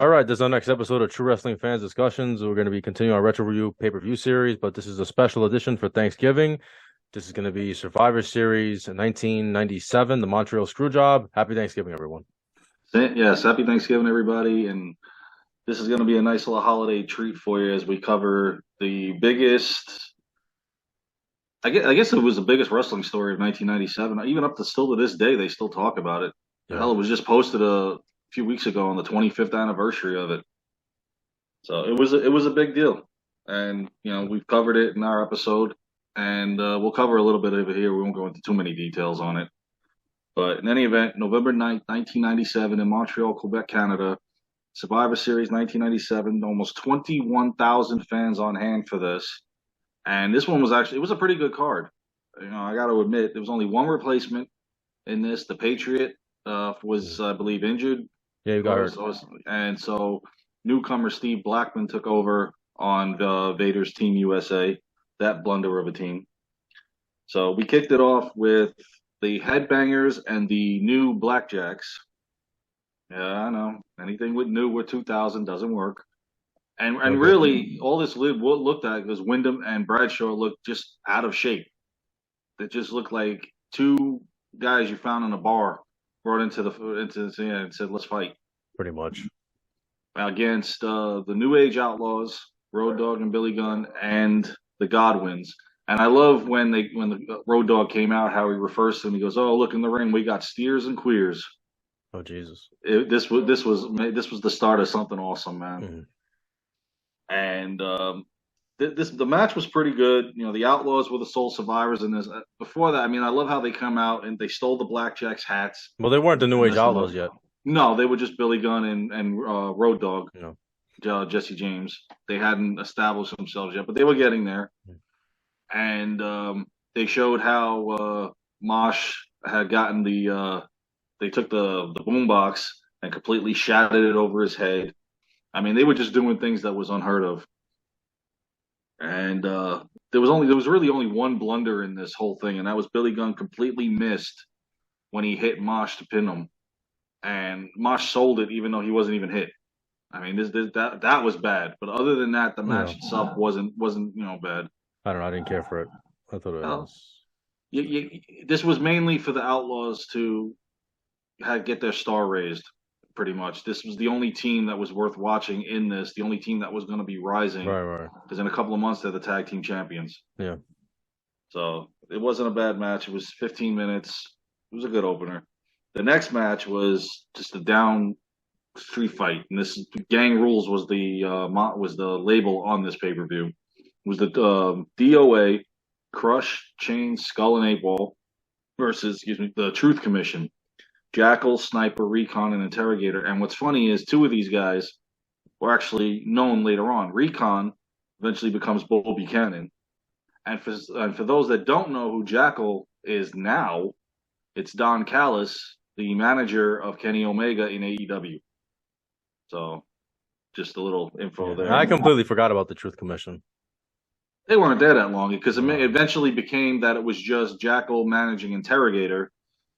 All right, this is our next episode of True Wrestling Fans Discussions. We're going to be continuing our retro review pay-per-view series, but this is a special edition for Thanksgiving. This is going to be Survivor Series 1997, the Montreal Screwjob. Happy Thanksgiving, everyone. Yes, happy Thanksgiving, everybody. And this is going to be a nice little holiday treat for you as we cover the biggest, I guess it was the biggest wrestling story of 1997. Even up to still to this day, they still talk about it. Yeah. Hell, it was just posted a few weeks ago on the 25th anniversary of it. So it was a big deal. And, we've covered it in our episode, and we'll cover a little bit of it here. We won't go into too many details on it. But in any event, November 9th, 1997 in Montreal, Quebec, Canada, Survivor Series 1997, almost 21,000 fans on hand for this. And this one was it was a pretty good card. I got to admit, there was only one replacement in this. The Patriot was, I believe, injured. Yeah, you got hurt. And so newcomer Steve Blackman took over on Vader's Team USA, that blunder of a team. So we kicked it off with the Headbangers and the new Blackjacks. Yeah, I know. Anything with new with 2000 doesn't work. And Okay. really, all this looked at was Wyndham and Bradshaw looked just out of shape. They just looked like two guys you found in a bar, brought into and said, "Let's fight." Pretty much. Against the New Age Outlaws, Road Dogg and Billy Gunn, and the Godwins. And I love when the Road Dogg came out, how he refers to them. He goes, "Oh, look in the ring, we got steers and queers." Oh, Jesus. This was the start of something awesome, man. Mm-hmm. And the match was pretty good. The Outlaws were the sole survivors in this. Before that, I mean, I love how they come out and they stole the Blackjacks hats. Well, they weren't the New Age Outlaws yet. No, they were just Billy Gunn and Road Dogg, No. Jesse James. They hadn't established themselves yet, but they were getting there. And they showed how Mosh had gotten they took the boombox and completely shattered it over his head. I mean, they were just doing things that was unheard of. And there was really only one blunder in this whole thing, and that was Billy Gunn completely missed when he hit Mosh to pin him, and Mosh sold it even though he wasn't even hit. I mean, that was bad. But other than that, the match itself wasn't bad. I don't know. I didn't care for it. I thought it was. This was mainly for the Outlaws to get their star raised. Pretty much, this was the only team that was worth watching in this. The only team that was going to be rising. Right. Because in a couple of months, they're the tag team champions. Yeah. So it wasn't a bad match. It was 15 minutes. It was a good opener. The next match was just a down street fight, and this Gang Rules was the label on this pay-per-view. It was the DOA, Crush, Chain, Skull, and 8-Ball versus, the Truth Commission, Jackal, Sniper, Recon, and Interrogator. And what's funny is two of these guys were actually known later on. Recon eventually becomes Bull Buchanan. And for those that don't know who Jackal is now, it's Don Callis, the manager of Kenny Omega in AEW. So, just a little info there. I completely forgot about the Truth Commission. They weren't there that long because it eventually became that it was just Jackal managing Interrogator,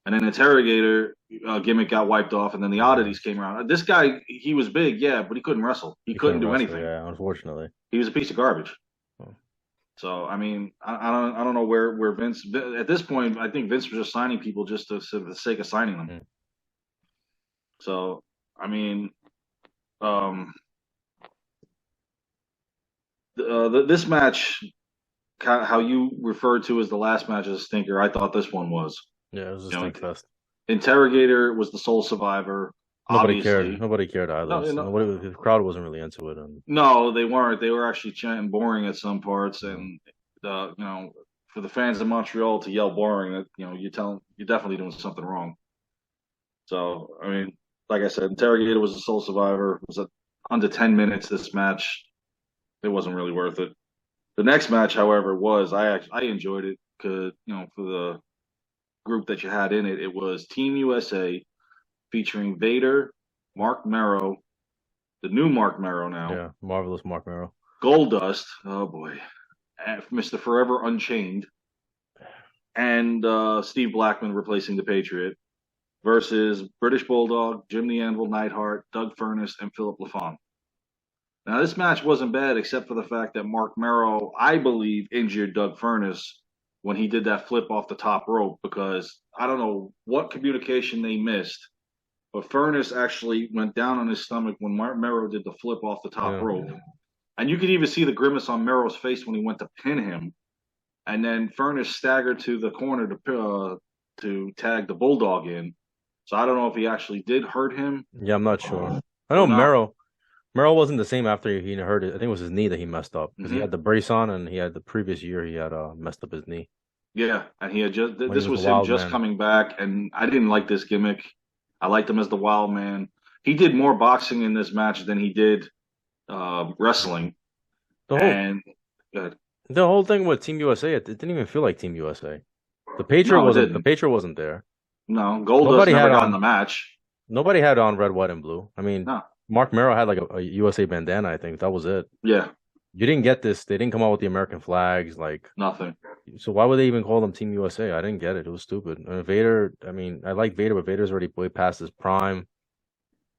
and then Interrogator gimmick got wiped off, and then the Oddities came around. This guy, he was big, yeah, but he couldn't wrestle. He couldn't do anything. Yeah, unfortunately. He was a piece of garbage. So, I mean, I don't know where Vince, at this point, I think Vince was just signing people just for the sake of signing them. So, I mean, this match, how you referred to as the last match as a stinker, I thought this one was. Yeah, it was a stink fest. Interrogator was the sole survivor. Nobody cared. Nobody cared either. The crowd wasn't really into it. No, they weren't. They were actually chanting boring at some parts, and for the fans in Montreal to yell boring, that you're definitely doing something wrong. So, I mean, like I said, Interrogator was the sole survivor. It was under 10 minutes. This match, it wasn't really worth it. The next match, however, I enjoyed it because for the group that you had in it, it was Team USA featuring Vader, Mark Merrow, the new Mark Merrow now. Yeah, marvelous Mark Merrow. Goldust, oh boy, Mr. Forever Unchained, and Steve Blackman replacing the Patriot. versus British Bulldog, Jim the Anvil Neidhart, Doug Furnas, and Philip LaFon. Now, this match wasn't bad except for the fact that Mark Merrow, I believe, injured Doug Furnas when he did that flip off the top rope because I don't know what communication they missed, but Furnas actually went down on his stomach when Mark Merrow did the flip off the top rope. And you could even see the grimace on Merrow's face when he went to pin him. And then Furnas staggered to the corner to tag the Bulldog in. So I don't know if he actually did hurt him. Yeah, I'm not sure. I know Merrill wasn't the same after he hurt it. I think it was his knee that he messed up because he had the brace on, and he had the previous year he had messed up his knee. Yeah, and he had just this was him just coming back, and I didn't like this gimmick. I liked him as the Wild Man. He did more boxing in this match than he did wrestling. The whole thing with Team USA, it didn't even feel like Team USA. The Patriot wasn't there. No, Goldust never got in the match. Nobody had on red, white, and blue. I mean, Mark Merrow had like a USA bandana, I think. That was it. Yeah. You didn't get this. They didn't come out with the American flags. Like nothing. So why would they even call them Team USA? I didn't get it. It was stupid. Vader, I mean, I like Vader, but Vader's already way past his prime.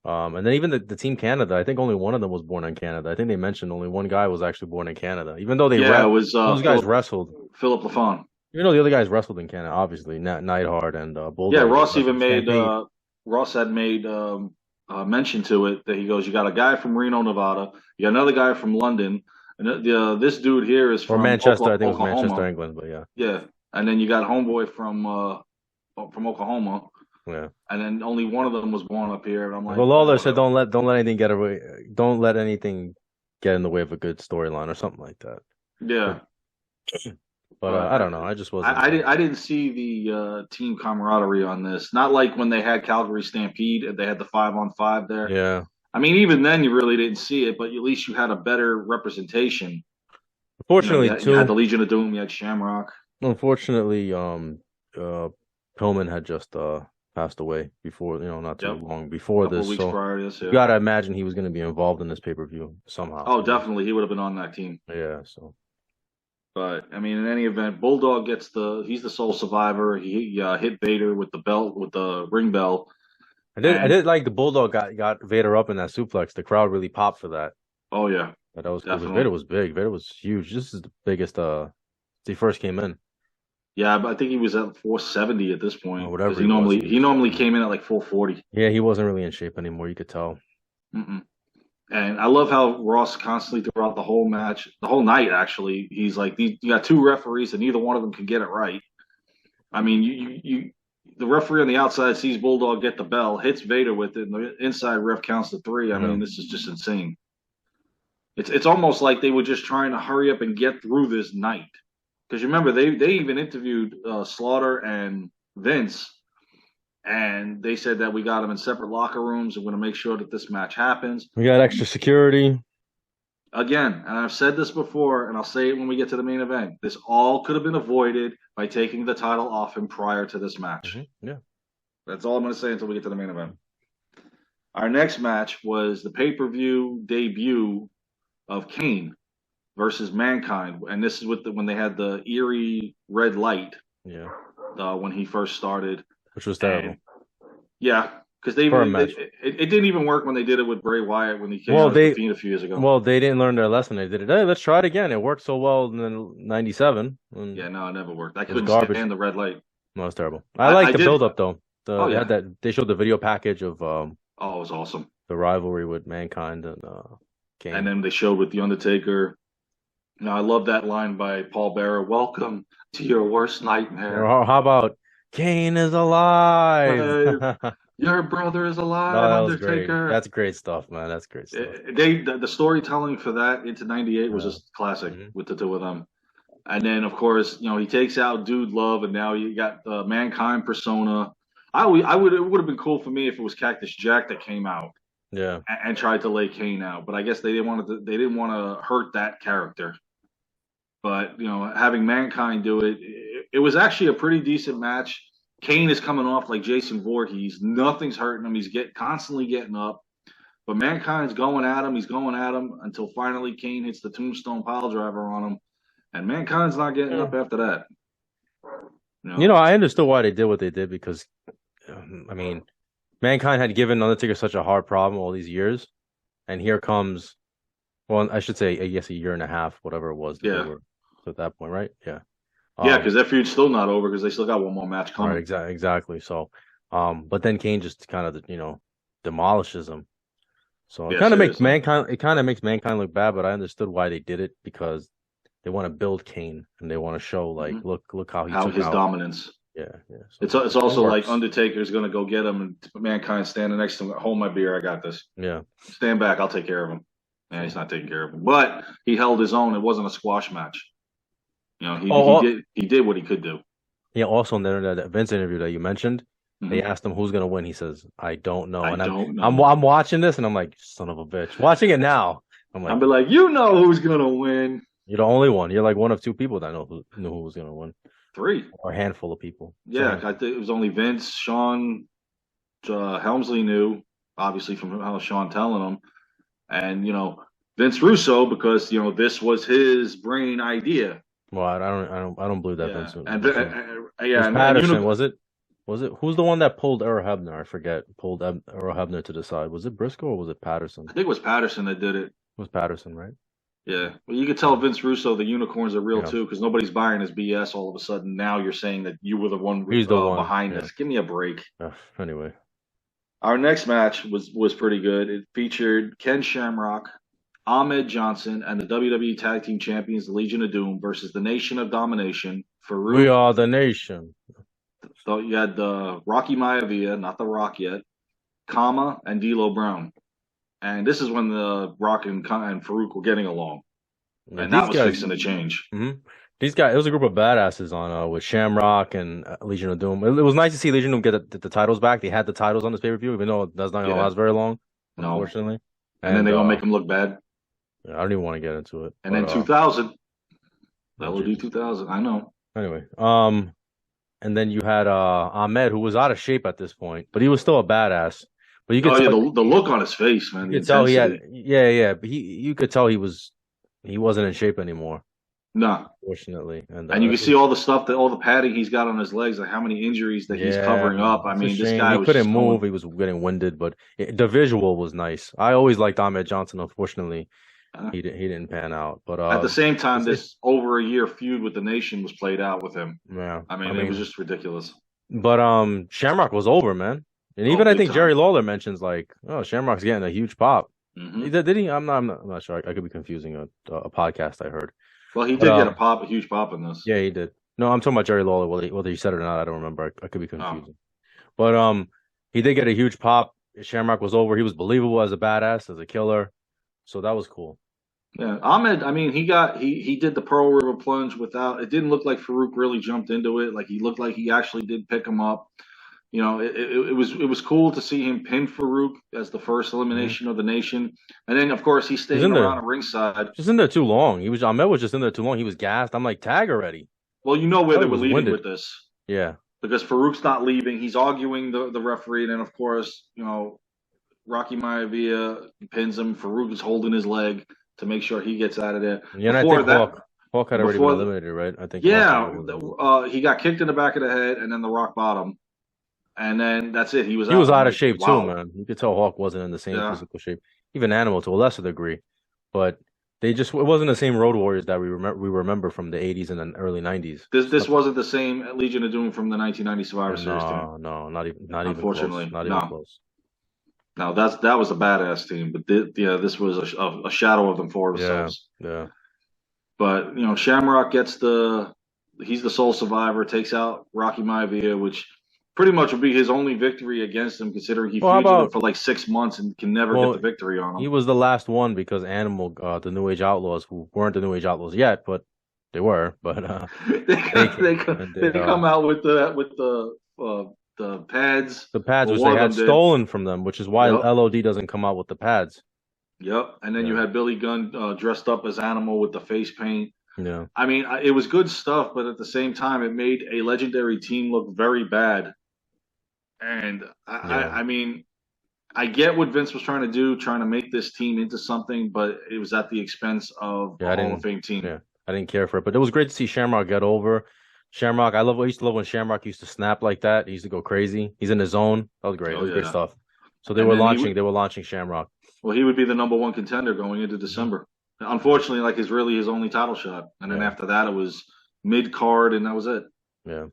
And then even the Team Canada, I think only one of them was born in Canada. I think they mentioned only one guy was actually born in Canada, even though those guys wrestled. Philip LaFon. Even though the other guys wrestled in Canada, obviously, Neidhart and Bulldog. Yeah, Ross even made Ross had made mention to it that he goes, you got a guy from Reno, Nevada, you got another guy from London, and this dude here is from Manchester. I think it was Manchester, England, but yeah. Yeah, and then you got homeboy from Oklahoma. Yeah, and then only one of them was born up here, and I'm like, well, Lawler said, don't let anything get away, don't let anything get in the way of a good storyline or something like that. Yeah, but I don't know. I just wasn't. I didn't see the team camaraderie on this. Not like when they had Calgary Stampede and they had the 5-on-5 there. Yeah, I mean, even then you really didn't see it, but at least you had a better representation. Unfortunately, you had the Legion of Doom, you had Shamrock. Unfortunately, Pillman had just passed away before, not too long before this. Weeks prior to this, you gotta imagine he was going to be involved in this pay-per-view somehow. Oh, definitely, he would have been on that team. Yeah, so. But I mean, in any event, Bulldog he's the sole survivor. He hit Vader with the belt, with the ring bell. I did like the Bulldog got Vader up in that suplex. The crowd really popped for that. Oh yeah, that was cool. Vader was big. Vader was huge. This is the biggest. He first came in. Yeah, but I think he was at 470 at this point. Or whatever. He normally came in at like 440. Yeah, he wasn't really in shape anymore. You could tell. Mm-mm. And I love how Ross constantly throughout the whole match, the whole night actually, he's like, you got two referees and neither one of them can get it right. I mean, the referee on the outside sees Bulldog get the bell, hits Vader with it, and the inside ref counts to 3. I mean, this is just insane. It's almost like they were just trying to hurry up and get through this night. Because you remember, they even interviewed Slaughter and Vince, and they said that we got them in separate locker rooms. We're going to make sure that this match happens. We got extra security. Again, and I've said this before, and I'll say it when we get to the main event. This all could have been avoided by taking the title off him prior to this match. Mm-hmm. Yeah. That's all I'm going to say until we get to the main event. Our next match was the pay-per-view debut of Kane versus Mankind, and this is when they had the eerie red light. Yeah. When he first started, which was terrible. And, yeah, because it didn't even work when they did it with Bray Wyatt when he came out a few years ago. Well, they didn't learn their lesson. They did it. Hey, let's try it again. It worked so well in '97. Yeah, no, it never worked. I couldn't stand the red light. No, it was terrible. I like the build-up though. They showed the video package of. It was awesome. The rivalry with Mankind and Kane, and then they showed with the Undertaker. Now I love that line by Paul Bearer. Welcome to your worst nightmare. Or how about Kane is alive? Your brother is alive, Undertaker. Great. That's great stuff, man. That's great stuff. The storytelling for that into '98 was just classic with the two of them. And then, of course, he takes out Dude Love, and now you got the Mankind persona. It would have been cool for me if it was Cactus Jack that came out. Yeah. And tried to lay Kane out, but I guess they didn't want to hurt that character. But having Mankind do it, it was actually a pretty decent match. Kane is coming off like Jason Voorhees. Nothing's hurting him. He's constantly getting up. But Mankind's going at him. He's going at him until finally Kane hits the Tombstone Piledriver on him, and Mankind's not getting up after that. I understood why they did what they did because I mean, Mankind had given Undertaker such a hard problem all these years, and here comes, well, I should say, I guess a year and a half, whatever it was that they Yeah, were at that point, right? Yeah. yeah, Um, because that feud's still not over because they still got one more match right, coming. exactly. So, but then Kane just kind of, demolishes him. So Yeah, seriously. It kind of makes Mankind look bad, but I understood why they did it because they want to build Kane and they want to show like, Hmm. look how he How took his out. dominance. Yeah, yeah. It's So it's it also like works. Undertaker's gonna go get him, and Mankind standing next to him. Hold my beer, I got this. Yeah. Stand back, I'll take care of him. Yeah, he's So, not taking care of him, but he held his own. It wasn't a squash match. You know, he oh, he did what he could do. yeah. Also, in that Vince interview that you mentioned, they Hmm. asked him who's gonna win. He says, "I don't know." I And don't I'm know. I'm watching this, and I'm like, "Son of a bitch!" Watching it now, I'm I'll like, be like, you know who's gonna win. "You're the only one. You're like one of two people that know who knew who was gonna win, Three. or a handful of people." It's a Yeah, I handful. think it was only Vince, Sean, Helmsley knew, obviously from how Sean telling him, and Vince Russo because this was his brain idea. Well, I don't believe that Yeah, Vince and Russo. It yeah, was and Patterson, was it? Was it? Who's the one that pulled Earl Hebner? I forget. Pulled Earl Hebner to the side. Was it Briscoe or was it Patterson? I think it was Patterson that did it. It was Patterson, right? Yeah, well, you could tell Yeah. Vince Russo the unicorns are real Yeah. too because nobody's buying his BS. All of a sudden, now you're saying that you were the one He's the one. behind Yeah. this. Give me a break. Anyway. Our next match was pretty good. It featured Ken Shamrock, Ahmed Johnson, and the WWE Tag Team Champions, the Legion of Doom, versus the Nation of Domination. We Farouk. are the nation. So you had Rocky Maivia, not the Rock yet, Kama, and D'Lo Brown. And this is when the Rock and Farouk were getting along, Yeah, and that these was guys. fixing to change. These guys. It was a group of badasses on with Shamrock and Legion of Doom. It was nice to see Legion of Doom get the titles back. They had the titles on this pay per view, even though that's not going to Yeah, last very long, no. unfortunately. And then And they're gonna make him look bad. I don't even want to get into it. And But then 2000, oh, LOD Jesus. 2000. I know. Anyway, and then you had Ahmed, who was out of shape at this point, but he was still a badass. But you could Oh yeah, tell the look on his face, man, you the could tell he had intensity. yeah. But you could tell he wasn't in shape anymore, No, fortunately. And and you can this see was all the stuff all the padding he's got on his legs, like how many injuries that he's yeah, covering up. I it's a mean, this shame. guy He was couldn't just move. going. He was getting winded, but the visual was nice. I always liked Ahmed Johnson. Unfortunately, Uh, he didn't pan out. But at the same time, it's this over a year feud with the Nation was played out with him. yeah. I I mean, it was mean, just ridiculous. but Shamrock was over, man. And Oh, even I big think Jerry time. Lawler mentions like, oh, Shamrock's getting a huge pop. Hmm. Did he? I'm not sure. I could be confusing a podcast I heard. Well, he But did get a huge pop in this. yeah, he did. No, I'm talking about Jerry Lawler. Whether he said it or not, I don't remember. I could be Oh, confusing. But he did get a huge pop. Shamrock was over. He was believable as a badass, as a killer. So that was cool. yeah, Ahmed. I mean, he did the Pearl River plunge without. It didn't look like Farouk really jumped into it. Like he looked like he actually did pick him up. It was cool to see him pin Farouk as the first Hmm. elimination of the Nation, and then of course he's He's staying in around there, at ringside. just in there too long. Ahmed was just in there too long. He was gassed. I'm like, tag already. Well, you know where Oh, they he were was leading winded. with this Yeah, because Farouk's not leaving. He's arguing the referee, and then of course Rocky Maivia pins him. Farouk is holding his leg to make sure he gets out of there. yeah. And I Before think that, Hawk had already been before eliminated, right? I think Hawk had yeah, already been eliminated. he got kicked in the back of the head, and then the rock bottom, and then that's it. He was He out. was I'm out of like, shape too, wow, man. You could tell Hawk wasn't in the same yeah. physical shape, even Animal to a lesser degree. But it wasn't the same Road Warriors that we remember from the 80s and then early 90s. This wasn't the same Legion of Doom from the 1990 Survivor Series team. No, no, not even close. Unfortunately, Not even no. close. Now that was a badass team, but this was a shadow of them for Yeah, themselves. yeah. But Shamrock he's the sole survivor, takes out Rocky Maivia, which pretty much would be his only victory against him, considering he Well, how feuds with him about for like 6 months and can never get well, the victory on he him. was the last one because Animal, the New Age Outlaws, who weren't the New Age Outlaws yet, but they were. But they came and They come out with the pads. the pads, Well, which one they of had them did. stolen from them, which is why Yep. LOD doesn't come out with the pads. Yep. And then you Yeah, had Billy Gunn dressed up as Animal with the face paint. yeah, I mean, it was good stuff, but at the same time, it made a legendary team look very bad. And yeah. I mean, I get what Vince was trying to do, trying to make this team into something, but it was at the expense of Yeah, a Hall of Fame team. I didn't care for it, but it was great to see Shamrock get over. Shamrock, I used to love when Shamrock used to snap like that. He used to go crazy. He's in his zone. That was great. Oh That was great yeah. stuff. So And then they were launching Shamrock. he would be the number one contender going into December. Unfortunately, like it's really his only title shot. And then Yeah. after that, it was mid card, and that was it. Yeah.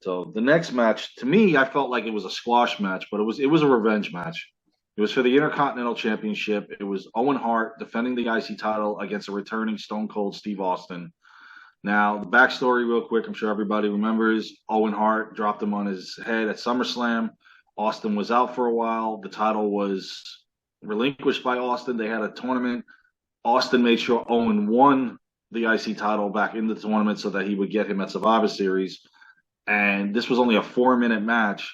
So the next match, to me, I felt like it was a squash match, but it was a revenge match. It was for the Intercontinental Championship. It was Owen Hart defending the IC title against a returning Stone Cold Steve Austin. Now, the backstory, real quick, I'm sure everybody remembers. Owen Hart dropped him on his head at SummerSlam. Austin was out for a while. The title was relinquished by Austin. They had a tournament. Austin made sure Owen won the IC title back in the tournament so that he would get him at Survivor Series. And this was only a 4-minute match.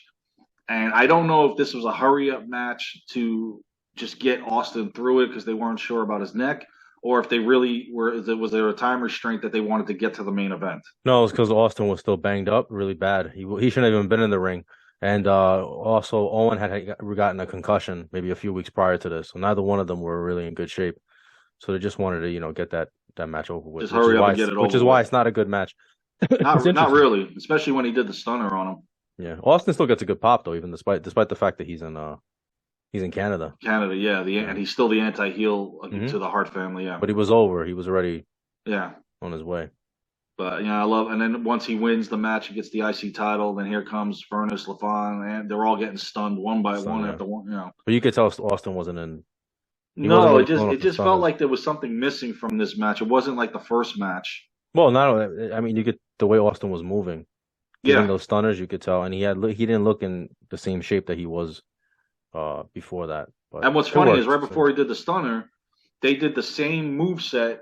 And I don't know if this was a hurry up match to just get Austin through it because they weren't sure about his neck, or if they really were, was there a time restraint that they wanted to get to the main event? No, it was because Austin was still banged up really bad. He shouldn't have even been in the ring. And also Owen had gotten a concussion maybe a few weeks prior to this. So neither one of them were really in good shape. So they just wanted to, get that match over with. Just hurry up and get it over with. Which is why it's not a good match. Not really, especially when he did the stunner on him. Yeah, Austin still gets a good pop though, even despite the fact that he's in Canada. Canada, yeah, and he's still the anti-heel to the Hart family, yeah. But he was over. He was already on his way. But I love, and then once he wins the match, he gets the IC title. Then here comes Furnace, LaFon, and they're all getting stunned one by one after one. But you could tell Austin wasn't in. No, it just felt like there was something missing from this match. It wasn't like the first match. Well, you get the way Austin was moving. Those stunners, you could tell, and he didn't look in the same shape that he was before that. But and what's funny is right before he did the stunner, they did the same move set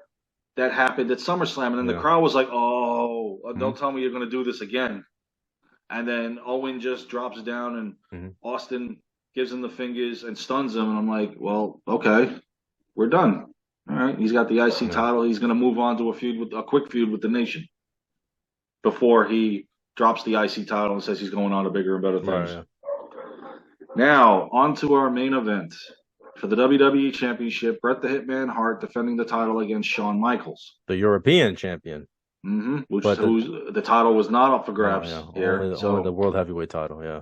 that happened at SummerSlam, and then the crowd was like, "Oh, don't tell me you're going to do this again." And then Owen just drops down, and Austin gives him the fingers and stuns him, and I'm like, "Well, okay, we're done. All right, he's got the IC title. He's going to move on to a quick feud with the Nation before he drops the IC title and says he's going on to bigger and better things." Right, Now, on to our main event. For the WWE Championship, Bret the Hitman Hart defending the title against Shawn Michaels. The European champion. The title was not up for grabs here. Only the World Heavyweight title, yeah.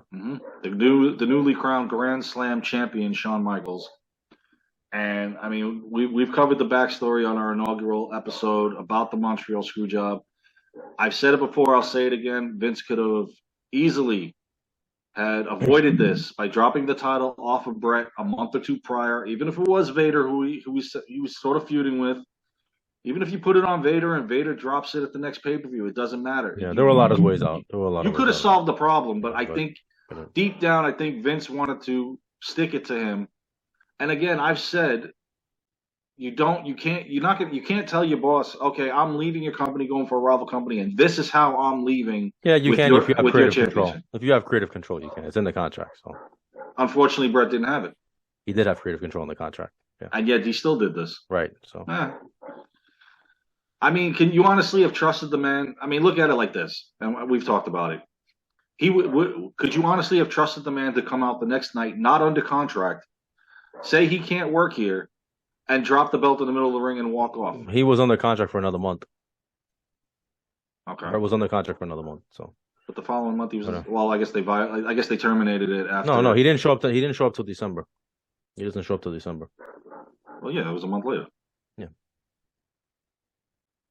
The newly crowned Grand Slam champion, Shawn Michaels. And, we've covered the backstory on our inaugural episode about the Montreal Screwjob. I've said it before, I'll say it again. Vince could have easily had avoided this by dropping the title off of Bret a month or two prior, even if it was Vader who he was sort of feuding with. Even if you put it on Vader and Vader drops it at the next pay-per-view, it doesn't matter. Yeah, there were a lot of ways out. You could have solved the problem, but I think deep down, I think Vince wanted to stick it to him. And again, I've said you can't tell your boss, okay, I'm leaving your company, going for a rival company, and this is how I'm leaving. Yeah, you can if you have creative control. If you have creative control, you can. It's in the contract. So, unfortunately, Bret didn't have it. He did have creative control in the contract. Yeah, and yet he still did this. Right. So, can you honestly have trusted the man? Look at it like this, and we've talked about it. Could you honestly have trusted the man to come out the next night, not under contract, say he can't work here, and drop the belt in the middle of the ring and walk off? He was under contract for another month. Okay. Or was under contract for another month. So. But the following month he was. Well, I guess they terminated it after. No, he didn't show up. He didn't show up till December. He doesn't show up till December. Well, yeah, it was a month later. Yeah.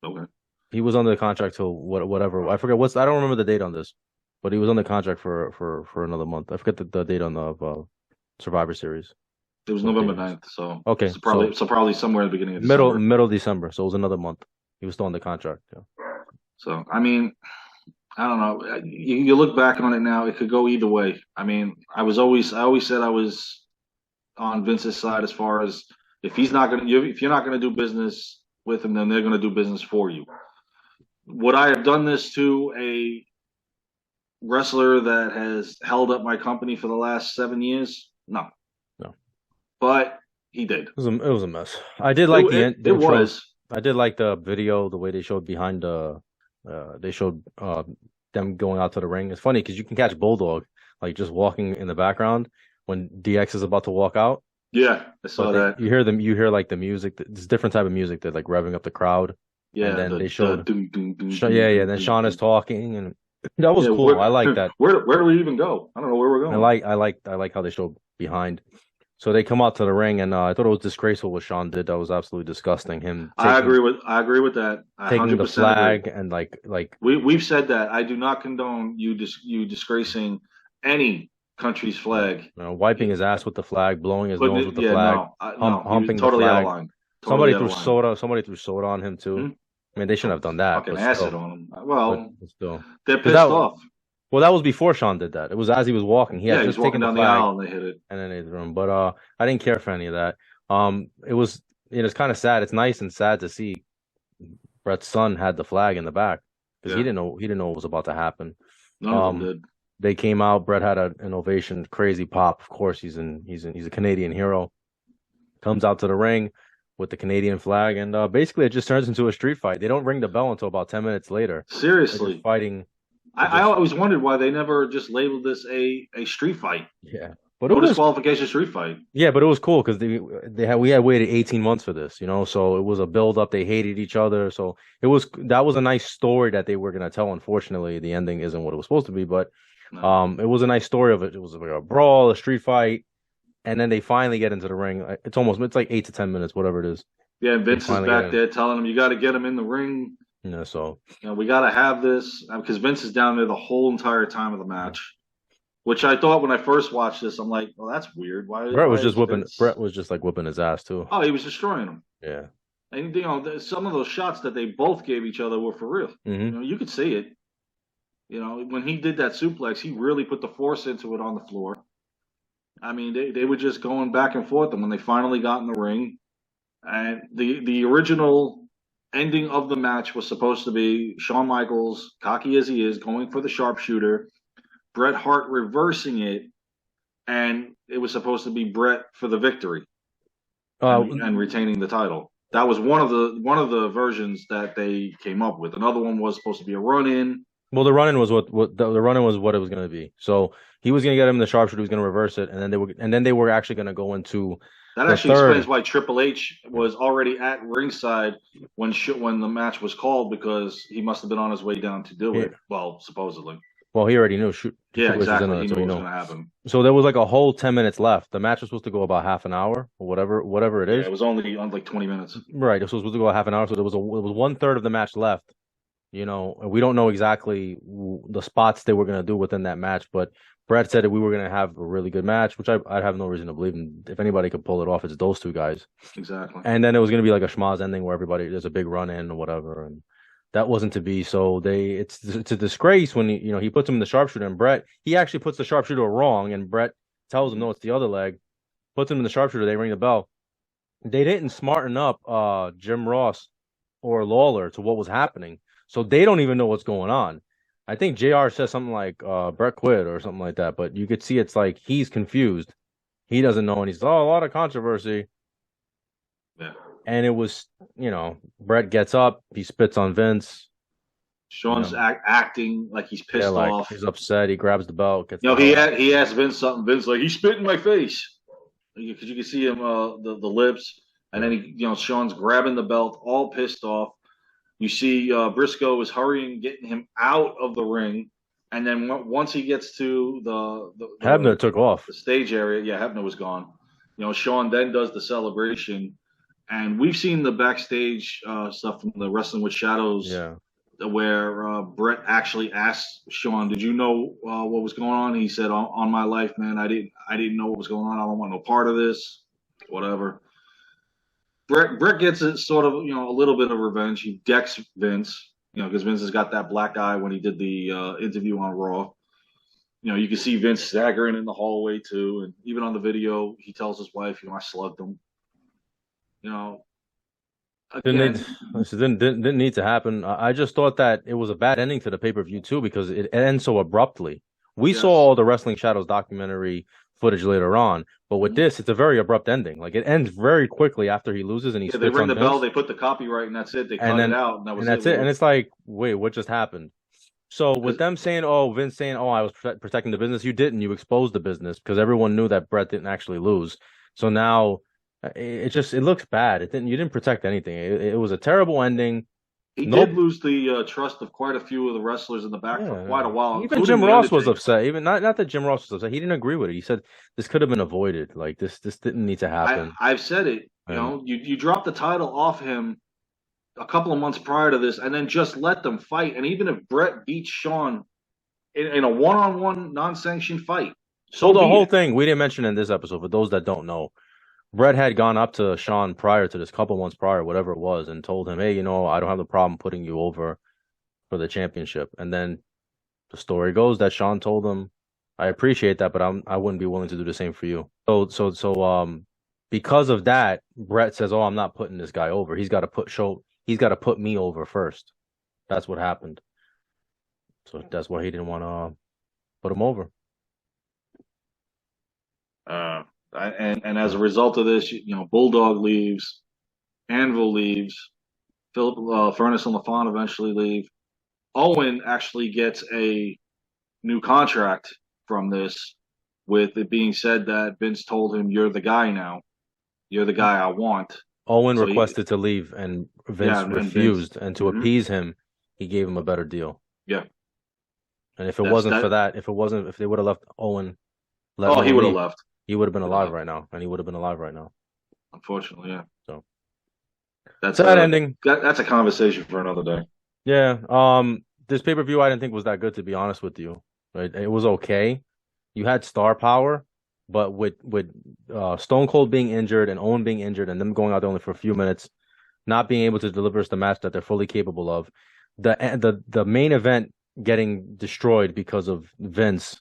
Okay. He was under the contract till whatever. I forget I don't remember the date on this, but he was under contract for another month. I forget the date on the Survivor Series. It was November 9th, so okay. So probably somewhere at the beginning of December. Middle December, so it was another month. He was still on the contract. Yeah. So I don't know. You look back on it now, it could go either way. I always said I was on Vince's side as far as if you're not gonna do business with him, then they're gonna do business for you. Would I have done this to a wrestler that has held up my company for the last 7 years? No. But he did. It was a mess. I did like I did like the video, the way they showed behind they showed them going out to the ring. It's funny because you can catch Bulldog like just walking in the background when DX is about to walk out. Yeah, I saw that. You hear like the music. This different type of music that like revving up the crowd. and Yeah, then they the showed, doom, doom, doom, yeah, doom, yeah. doom, Then doom, Sean is doom. talking, and that was Yeah, cool. I like that. where do we even go? I don't know where we're going. I like how they showed behind. So they come out to the ring, and I thought it was disgraceful what Sean did. That was absolutely disgusting. Him I agree with that. I taking the 100% agree. flag and like We've said that. I do not condone you disgracing any country's flag. wiping his ass with the flag, blowing his Putting nose it, with the yeah, flag, no, no, he was humping the totally out of flag. line. Totally out of line. Somebody threw soda on him too. Hmm? I mean, they shouldn't have done that, Fucking acid on him. but Well, still, they're because pissed off. well, that was before Sean did that. It was as he was walking. He had Yeah, he's just walking taken the down the flag aisle and they hit it. and then they threw him. But I didn't care for any of that. It was it's kind of sad. It's nice and sad to see Brett's son had the flag in the back because Yeah, he didn't know what was about to happen. none of them did. They came out. Brett had an ovation, crazy pop. Of course, he's a Canadian hero. Comes out to the ring with the Canadian flag, and basically it just turns into a street fight. They don't ring the bell until about 10 minutes later. They're Seriously, just fighing. I always wondered why they never just labeled this a street fight. Yeah, but No disqualification street fight. yeah, but it was cool because we had waited 18 months for this, so it was a build up. They hated each other, so that was a nice story that they were gonna tell. Unfortunately, the ending isn't what it was supposed to be, but No. it was a nice story of it. It was like a brawl, a street fight, and then they finally get into the ring. It's like 8 to 10 minutes, whatever it is. Yeah, and They Vince is finally get back there telling him, "You got to get him in the ring. So We got to have this," because Vince is down there the whole entire time of the match. Which I thought when I first watched this, I'm like, "Well, that's weird. Why is Vince... Brett was just like whipping his ass too. Oh, he was destroying him. Yeah. And some of those shots that they both gave each other were for real. Mm-hmm. You could see it. When he did that suplex, he really put the force into it on the floor. I mean, they were just going back and forth, and when they finally got in the ring, and the original ending of the match was supposed to be Shawn Michaels, cocky as he is, going for the sharpshooter, Bret Hart reversing it, and it was supposed to be Bret for the victory and retaining the title. That was one of the versions that they came up with. Another one was supposed to be a run-in. Well, the run-in was the run-in was what it was going to be. So he was going to get him the sharpshooter. He was going to reverse it, and then they were actually going to go into that. Actually explains why Triple H was already at ringside when the match was called, because he must have been on his way down to do it. Well, supposedly. Well, he already knew. Yeah, exactly. He knew what was going to happen. So there was like a whole 10 minutes left. The match was supposed to go about half an hour or whatever it is. Yeah, it was only on like 20 minutes. Right. It was supposed to go half an hour. So it was 1/3 of the match left. And we don't know exactly the spots they were going to do within that match, but Brett said that we were going to have a really good match, which I have no reason to believe. And if anybody could pull it off, it's those two guys. Exactly. And then it was going to be like a schmoz ending where there's a big run in or whatever. And that wasn't to be. So it's a disgrace when he puts him in the sharpshooter, and Brett, he actually puts the sharpshooter wrong, and Brett tells him no, it's the other leg, puts him in the sharpshooter. They ring the bell. They didn't smarten up Jim Ross or Lawler to what was happening, so they don't even know what's going on. I think JR says something like Brett quit or something like that, but you could see it's like he's confused. He doesn't know, and he's a lot of controversy. Yeah. And it was, Brett gets up, he spits on Vince. Sean's acting like he's pissed off. He's upset. He grabs the belt. He asked Vince something. Vince like, he spit in my face, because you can see him the lips, and then Sean's grabbing the belt, all pissed off. You see Briscoe is hurrying, getting him out of the ring, and then once he gets to the Hebner took off the stage area. Yeah, Hebner was gone. Sean then does the celebration. And we've seen the backstage stuff from the Wrestling with Shadows, where Brett actually asked Sean, "Did you know what was going on?" He said, "On my life, man, I didn't know what was going on. I don't want no part of this, whatever." Brett gets it sort of, a little bit of revenge. He decks Vince, because Vince has got that black eye when he did the interview on Raw. You can see Vince staggering in the hallway too, and even on the video, he tells his wife, "I slugged him." Didn't need to happen. I just thought that it was a bad ending to the pay-per-view too, because it ends so abruptly. We saw all the Wrestling Shadows documentary footage later on, but with this, it's a very abrupt ending. Like, it ends very quickly after he loses, and he spits they ring on the Vince. bell, they put the copyright, and that's it. They cut it out, and that's it. And it's like, wait, what just happened? So with them saying, Vince saying, I was protecting the business, you didn't. You exposed the business, because everyone knew that Brett didn't actually lose. So now it looks bad. You didn't protect anything. It was a terrible ending. He Nope. did lose the trust of quite a few of the wrestlers in the back for quite a while. Even Jim Ross was upset. Even not that Jim Ross was upset. He didn't agree with it. He said this could have been avoided. Like this didn't need to happen. I've said it. You And know, you dropped the title off him a couple of months prior to this, and then just let them fight. And even if Brett beats Sean in a one-on-one, non-sanctioned fight, so the whole thing we didn't mention in this episode. For those that don't know, Brett had gone up to Sean prior to this, couple months prior, whatever it was, and told him, "Hey, I don't have the problem putting you over for the championship." And then the story goes that Sean told him, "I appreciate that, but I wouldn't be willing to do the same for you." So because of that, Brett says, "Oh, I'm not putting this guy over. He's got to put me over first." That's what happened. So that's why he didn't want to put him over. And as a result of this, Bulldog leaves, Anvil leaves, Philip Furnace and LaFon eventually leave. Owen actually gets a new contract from this, with it being said that Vince told him, "You're the guy now. You're the guy I want." Owen requested to leave, and Vince refused. And to mm-hmm. appease him, he gave him a better deal. Yeah. And if it wasn't for that, if they would have left Owen, he would have left. He would have been alive right now, and he would have been alive right now. Unfortunately, yeah. So that's sad ending. That's a conversation for another day. Yeah. This pay-per-view I didn't think was that good, to be honest with you. Right? It was okay. You had star power, but with Stone Cold being injured and Owen being injured and them going out there only for a few minutes, not being able to deliver us the match that they're fully capable of, the main event getting destroyed because of Vince.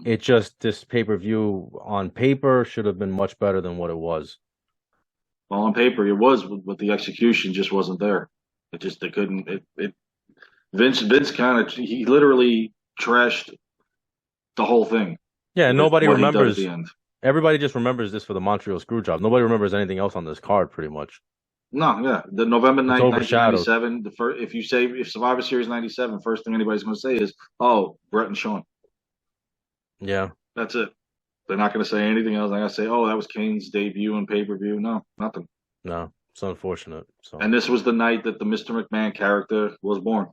This pay-per-view on paper should have been much better than what it was. Well, on paper it was, but the execution just wasn't there. They couldn't. Vince he literally trashed the whole thing. Yeah, and nobody remembers. Everybody just remembers this for the Montreal Screwjob. Nobody remembers anything else on this card, pretty much. No, yeah, the November 9th, 1997. If Survivor Series 97, first thing anybody's going to say is, "Oh, Brett and Sean." Yeah, that's it. They're not going to say anything else. They're going to say, "Oh, that was Kane's debut and pay-per-view." No, nothing. No, it's unfortunate. So, and this was the night that the Mr. McMahon character was born.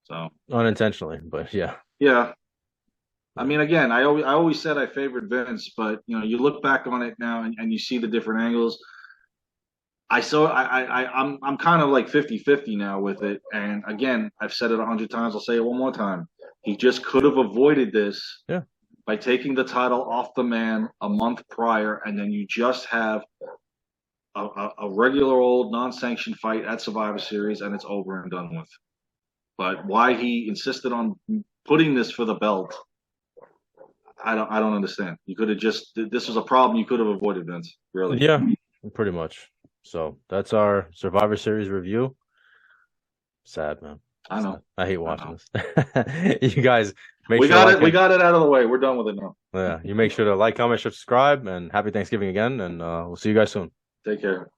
So unintentionally, but yeah. Yeah. I mean, again, I always said I favored Vince, but you look back on it now and you see the different angles. I'm kind of like 50-50 now with it. And again, I've said it 100 times. I'll say it one more time. He just could have avoided this by taking the title off the man a month prior, and then you just have a regular old non-sanctioned fight at Survivor Series, and it's over and done with. But why he insisted on putting this for the belt, I don't understand. You could have this was a problem you could have avoided, Vince. Really? Yeah, pretty much. So that's our Survivor Series review. Sad, man. I know. I hate watching this. You guys we got it out of the way. We're done with it now. Yeah. You make sure to like, comment, subscribe, and happy Thanksgiving again. And we'll see you guys soon. Take care.